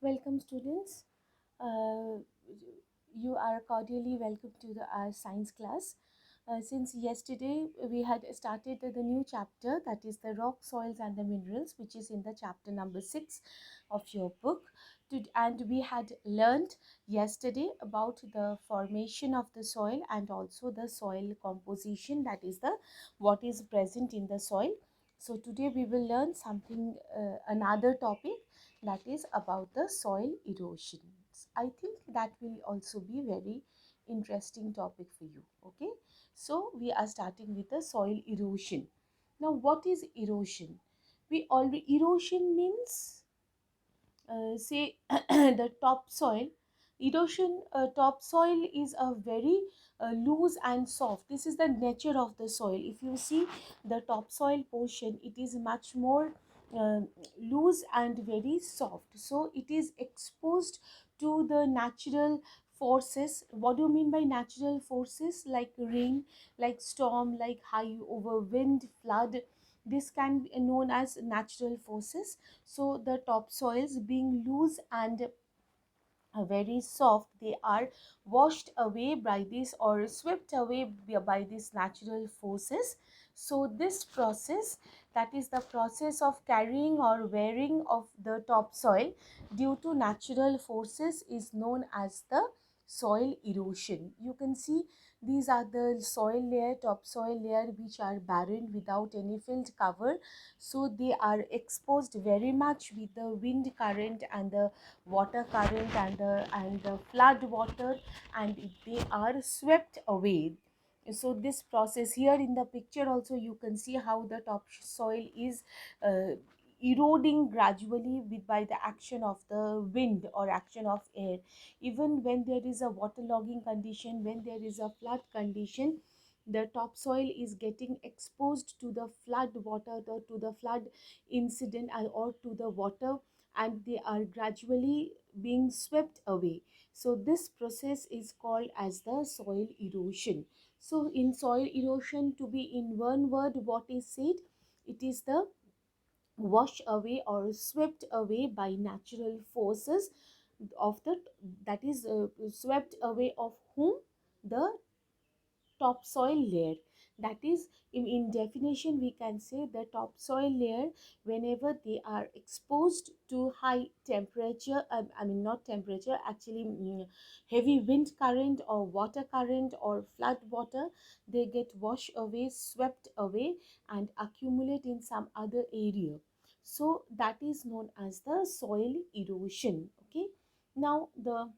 Welcome, students. Uh, you are cordially welcome to our science class. Since yesterday we had started the new chapter, that is the rock, soils, and the minerals, which is in the chapter number 6 of your book. And we had learned yesterday about the formation of the soil and also the soil composition, that is the what is present in the soil. So today we will learn something, another topic, that is about the soil erosion. I think that will also be very interesting topic for you. Okay, so we are starting with the soil erosion. Now, what is erosion? We already Erosion means, say, the topsoil. Erosion, topsoil is a very loose and soft. This is the nature of the soil. If you see the topsoil portion, it is much more uh, loose and very soft. So it is exposed to the natural forces. What do you mean by natural forces? Like rain, like storm, like high over wind, flood. This can be known as natural forces. So the topsoils being loose and very soft, they are washed away by this or swept away by these natural forces. So this process, that is the process of carrying or wearing of the topsoil due to natural forces, is known as the soil erosion. You can see these are the soil layer, topsoil layer, which are barren without any field cover. So they are exposed very much with the wind current and the water current and the flood water, and they are swept away. So this process here in the picture also, you can see how the topsoil is uh, eroding gradually with by the action of the wind or action of air. Even when there is a waterlogging condition, when there is a flood condition, the topsoil is getting exposed to the flood water, to the flood incident, or to the water, and they are gradually being swept away. So this process is called as the soil erosion. So in soil erosion, to be in one word, what is said? It is the wash away or swept away by natural forces of the, that is swept away of whom? The topsoil layer. That is, in definition, we can say the topsoil layer, whenever they are exposed to high temperature, I mean not temperature, actually heavy wind current or water current or flood water, they get washed away, swept away, and accumulate in some other area. So that is known as the soil erosion. Okay, now the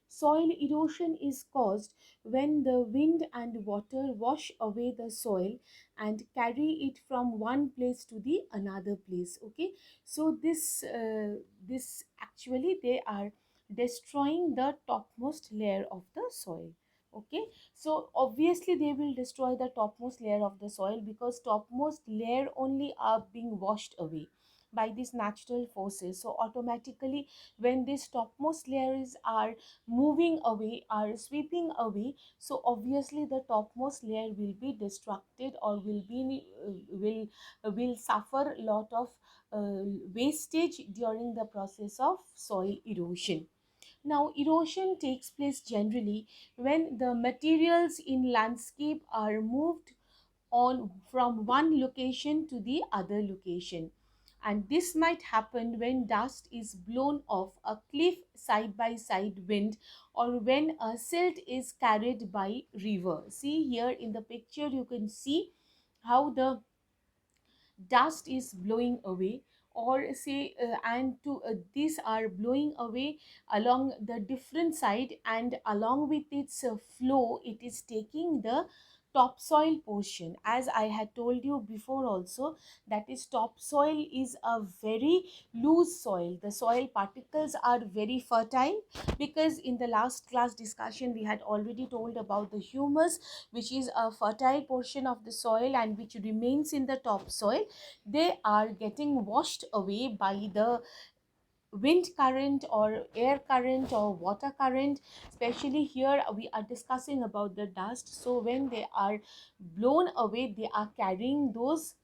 soil erosion is caused when the wind and water wash away the soil and carry it from one place to the another place. Okay, so this actually, they are destroying the topmost layer of the soil. Okay, so obviously they will destroy the topmost layer of the soil, because topmost layer only are being washed away by these natural forces. So automatically, when these topmost layers are moving away, are sweeping away, so obviously the topmost layer will be destructed, or will suffer a lot of wastage during the process of soil erosion. Now, erosion takes place generally when the materials in landscape are moved on from one location to the other location, and this might happen when dust is blown off a cliff side by side wind, or when a silt is carried by river. See here in the picture, you can see how the dust is blowing away, or say and to these are blowing away along the different side, and along with its flow, it is taking the topsoil portion. As I had told you before also, that is, topsoil is a very loose soil. The soil particles are very fertile, because in the last class discussion we had already told about the humus, which is a fertile portion of the soil and which remains in the topsoil. They are getting washed away by the wind current or air current or water current. Especially here we are discussing about the dust. So when they are blown away, they are carrying those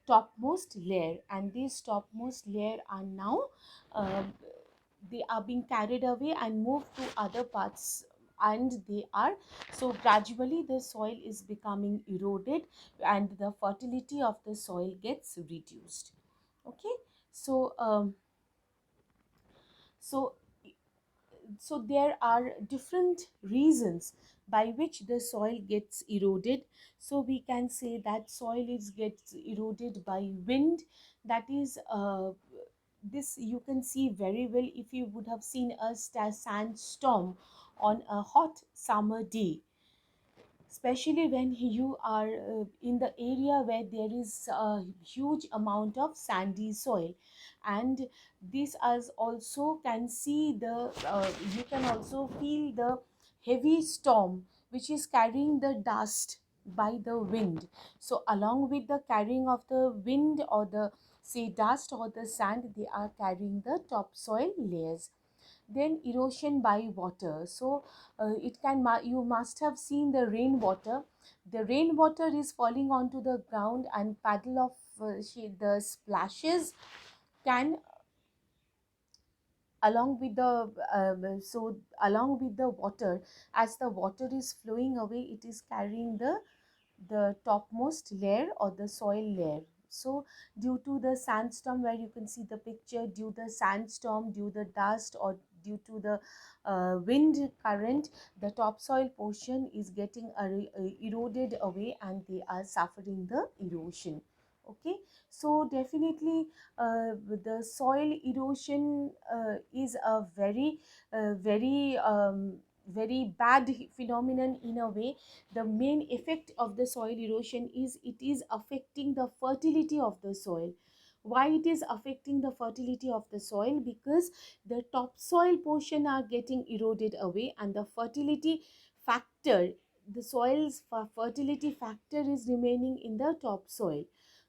topmost layer, and these topmost layer are now uh, they are being carried away and moved to other parts, and they are, so gradually the soil is becoming eroded and the fertility of the soil gets reduced. Okay, so so so there are different reasons by which the soil gets eroded. So we can say that soil is gets eroded by wind, that is this you can see very well if you would have seen a sandstorm on a hot summer day, especially when you are in the area where there is a huge amount of sandy soil. And this as also can see the you can also feel the heavy storm which is carrying the dust by the wind. So along with the carrying of the wind or the say dust or the sand, they are carrying the topsoil layers. Then erosion by water. So it can you must have seen the rainwater. The rainwater is falling onto the ground and paddle of the splashes can, along with the so along with the water, as the water is flowing away, it is carrying the topmost layer or the soil layer. So due to the sandstorm, where you can see the picture, due to the sandstorm, due to the dust, or due to the wind current, the topsoil portion is getting eroded away and they are suffering the erosion. Okay, so definitely the soil erosion is a very bad phenomenon in a way. The main effect of the soil erosion is it is affecting the fertility of the soil. Why it is affecting the fertility of the soil? Because the topsoil portion are getting eroded away and the fertility factor, the soil's fertility factor is remaining in the topsoil.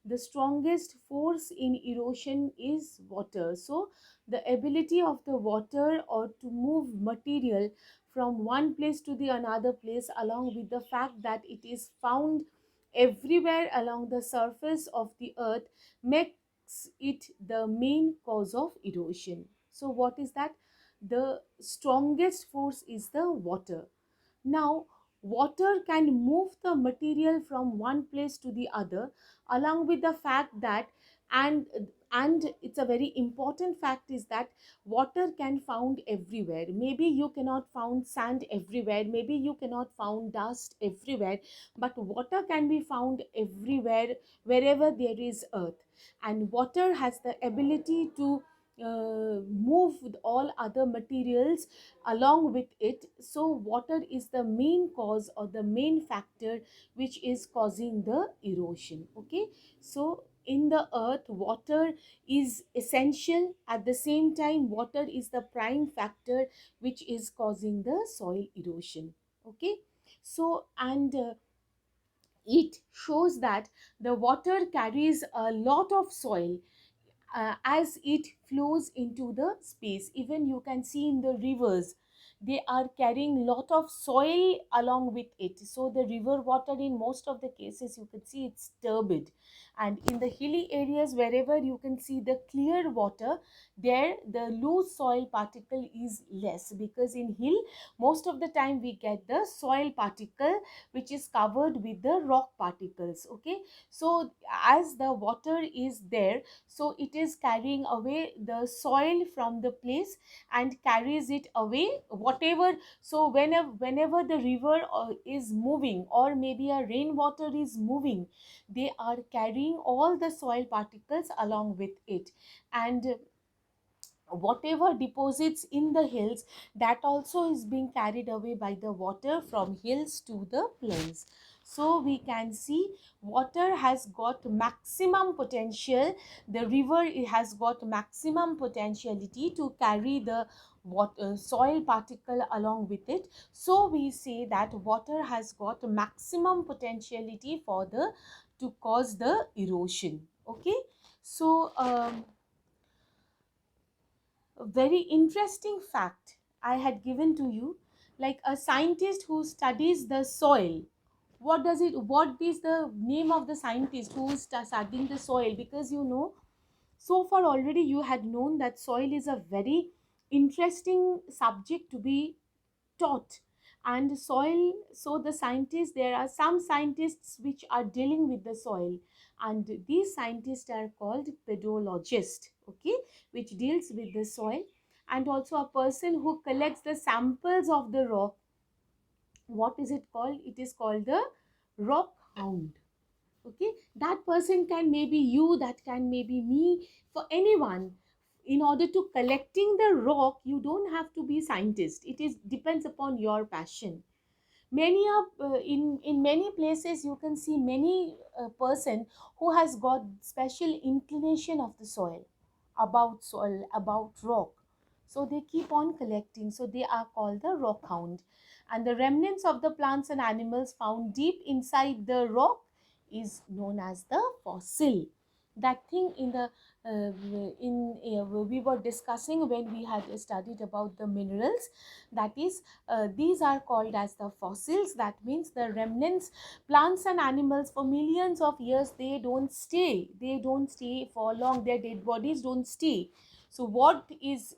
The strongest force in erosion is water. So the ability of the water or to move material from one place to the another place, along with the fact that it is found everywhere along the surface of the earth, makes it the main cause of erosion. So what is that? The strongest force is the water. Now, water can move the material from one place to the other, along with the fact that, and and it's a very important fact is that water can found everywhere. Maybe you cannot found sand everywhere, maybe you cannot found dust everywhere, but water can be found everywhere wherever there is earth. And water has the ability to move with all other materials along with it. So water is the main cause or the main factor which is causing the erosion. Okay, so in the earth water is essential, at the same time water is the prime factor which is causing the soil erosion. Okay, so and it shows that the water carries a lot of soil as it flows into the space. Even you can see in the rivers, they are carrying lot of soil along with it. So the river water in most of the cases you can see it's turbid, and in the hilly areas wherever you can see the clear water, there the loose soil particle is less, because in hill most of the time we get the soil particle which is covered with the rock particles. Okay, so as the water is there, so it is carrying away the soil from the place and carries it away whatever. So whenever the river is moving, or maybe a rainwater is moving, they are carrying all the soil particles along with it. And whatever deposits in the hills, that also is being carried away by the water from hills to the plains. So we can see water has got maximum potential, the river it has got maximum potentiality to carry the water soil particle along with it. So we say that water has got maximum potentiality for the to cause the erosion. Okay, so a very interesting fact I had given to you, like a scientist who studies the soil, what is the name of the scientist who is studying the soil? Because so far already you had known that soil is a very interesting subject to be taught. And soil, so the scientists, there are some scientists which are dealing with the soil, and these scientists are called pedologists, okay, which deals with the soil. And also a person who collects the samples of the rock, what is it called? It is called the rock hound. Okay, that person can maybe you, that can maybe me, for anyone. In order to collecting the rock, you don't have to be scientist, it is depends upon your passion. Many of in many places you can see many person who has got special inclination of the soil, about rock, so they keep on collecting, so they are called the rock hound. And the remnants of the plants and animals found deep inside the rock is known as the fossil. That thing in the we were discussing when we had studied about the minerals, that is, these are called as the fossils. That means the remnants, plants and animals for millions of years, they don't stay for long, their dead bodies don't stay. So what is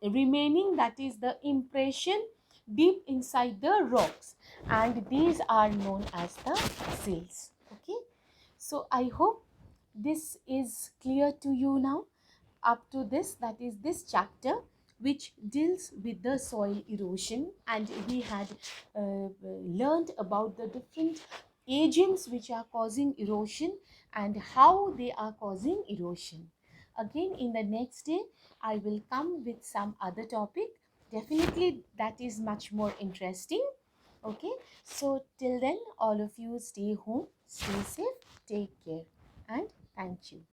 remaining, that is the impression deep inside the rocks, and these are known as the fossils. Okay, so I hope this is clear to you now. Up to this, that is this chapter which deals with the soil erosion, and we had learned about the different agents which are causing erosion and how they are causing erosion. Again, in the next day I will come with some other topic, definitely that is much more interesting. Okay, so till then, all of you stay home, stay safe, take care, and thank you.